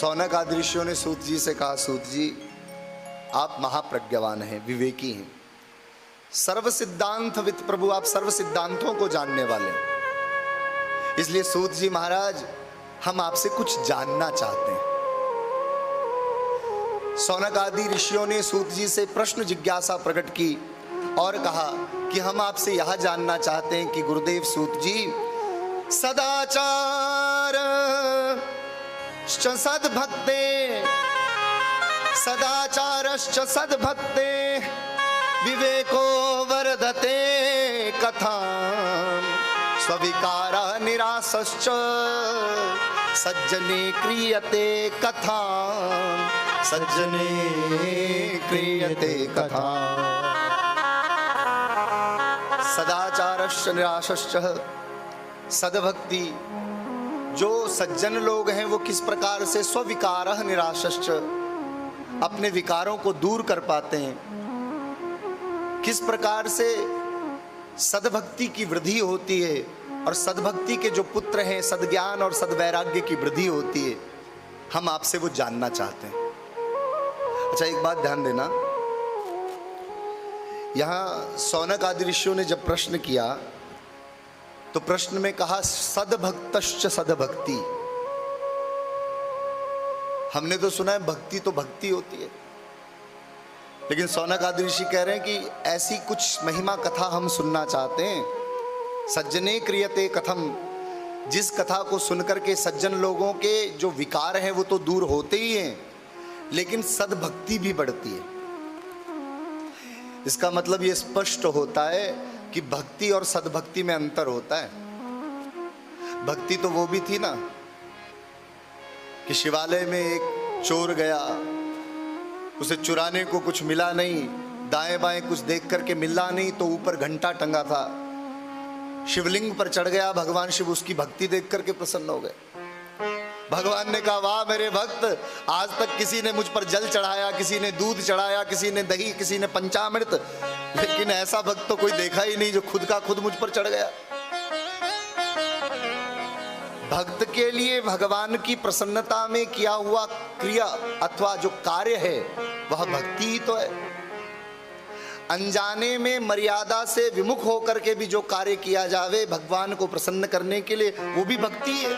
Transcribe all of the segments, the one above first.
सौनक आदि ऋषियों ने सूत जी से कहा, सूत जी आप महाप्रज्ञावान हैं, विवेकी हैं, सर्व सिद्धांत विद प्रभु, आप सर्व सिद्धांतों को जानने वाले हैं। इसलिए सूत जी महाराज हम आपसे कुछ जानना चाहते हैं। सौनक आदि ऋषियों ने सूत जी से प्रश्न जिज्ञासा प्रकट की और कहा कि हम आपसे यह जानना चाहते हैं कि गुरुदेव सूत जी, सदाचार सद्भक्ते, सदाचारश्च सद्भक्ते विवेको वर्धते कथा स्विकारा निरासश्च सज्जने क्रियते कथा, सज्जने क्रियते कथा। सदाचारश्च निरासश्च, सद्भक्ति, जो सज्जन लोग हैं वो किस प्रकार से स्विकारः निरासश्च, अपने विकारों को दूर कर पाते हैं, किस प्रकार से सद्भक्ति की वृद्धि होती है और सद्भक्ति के जो पुत्र हैं सद्ज्ञान और सद्वैराग्य की वृद्धि होती है, हम आपसे वो जानना चाहते हैं। अच्छा एक बात ध्यान देना, यहां सौनक आदि ऋषियों ने जब प्रश्न किया तो प्रश्न में कहा सद्भक्तश्च सद्भक्ति। हमने तो सुना है भक्ति तो भक्ति होती है, लेकिन सौनक आदि ऋषि कह रहे हैं कि ऐसी कुछ महिमा कथा हम सुनना चाहते हैं। सज्जने क्रियते कथम, जिस कथा को सुनकर के सज्जन लोगों के जो विकार हैं वो तो दूर होते ही हैं, लेकिन सद्भक्ति भी बढ़ती है। इसका मतलब ये स्पष्ट होता है कि भक्ति और सद्भक्ति में अंतर होता है। भक्ति तो वो भी थी ना कि शिवालय में एक चोर गया, उसे चुराने को कुछ मिला नहीं, दाएं बाएं कुछ देख करके मिला नहीं, तो ऊपर घंटा टंगा था, शिवलिंग पर चढ़ गया, भगवान शिव उसकी भक्ति देख करके प्रसन्न हो गए। भगवान ने कहा, वाह मेरे भक्त, आज तक किसी ने मुझ पर जल चढ़ाया, किसी ने दूध चढ़ाया, किसी ने दही, किसी ने पंचामृत, लेकिन ऐसा भक्त तो कोई देखा ही नहीं जो खुद का खुद मुझ पर चढ़ गया। भक्त के लिए भगवान की प्रसन्नता में किया हुआ क्रिया अथवा जो कार्य है वह भक्ति ही तो है। अनजाने में मर्यादा से विमुख होकर के भी जो कार्य किया जावे भगवान को प्रसन्न करने के लिए, वो भी भक्ति है।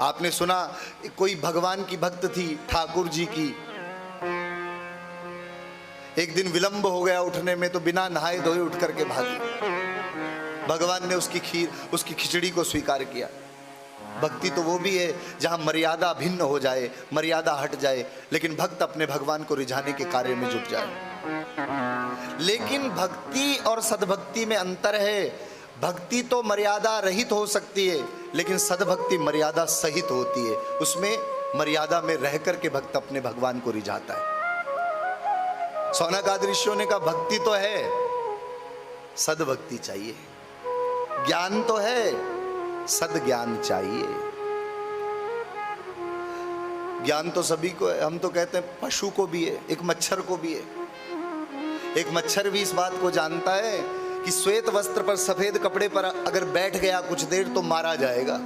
आपने सुना कोई भगवान की भक्त थी, ठाकुर जी की, एक दिन विलंब हो गया उठने में तो बिना नहाए धोए उठ करके भागी। भगवान ने उसकी खीर, उसकी खिचड़ी को स्वीकार किया। भक्ति तो वो भी है जहां मर्यादा भिन्न हो जाए, मर्यादा हट जाए, लेकिन भक्त अपने भगवान को रिझाने के कार्य में जुट जाए। लेकिन भक्ति और सद्भक्ति में अंतर है। भक्ति तो मर्यादा रहित हो सकती है, लेकिन सद्भक्ति मर्यादा सहित होती है। उसमें मर्यादा में रह करके भक्त अपने भगवान को रिझाता है। सौनक आदि ऋषियों ने कहा, भक्ति तो है, सद्भक्ति चाहिए, ज्ञान तो है, सद्ज्ञान चाहिए। ज्ञान तो सभी को है, हम तो कहते हैं पशु को भी है, एक मच्छर को भी है। एक मच्छर भी इस बात को जानता है कि श्वेत वस्त्र पर सफेद कपड़े पर अगर बैठ गया कुछ देर तो मारा जाएगा।